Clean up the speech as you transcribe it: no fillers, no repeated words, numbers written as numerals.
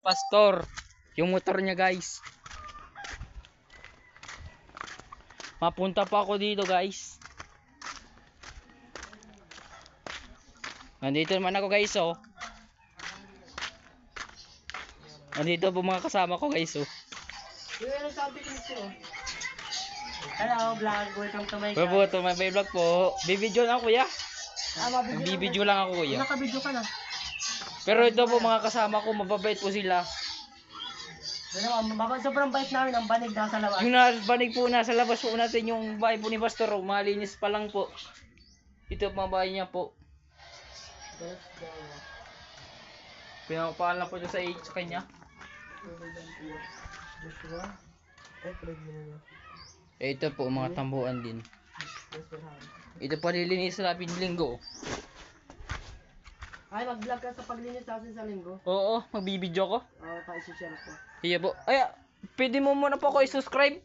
Pastor. Yung motor niya guys. Mapunta pa ako dito guys. Nandito naman ako guys oh. Nandito po mga kasama ko guys oh. Hello vlog, welcome to my Bro po, to my vlog po. Bibidyo lang kuya. Bibidyo lang ako kuya. Nakabidyo ka na. Pero ito po mga kasama ko, mababait po sila. Sobrang bait namin, ang banig nasa labas. Yung nabanig po nasa labas po natin yung bahay po ni Pastor, oh, malinis pa lang po. Ito po mga bahay niya po. Pinapaalam po siya sa kanya. Ito po mga tambuan din. Ito pa nilinis sa lapid linggo. Ay, mag-vlog ka sa paglinis natin sa linggo. Oo, magbibidyo ko. Oo, pa-share ko. Iya po. Ay, pwede mo muna po ako i-subscribe.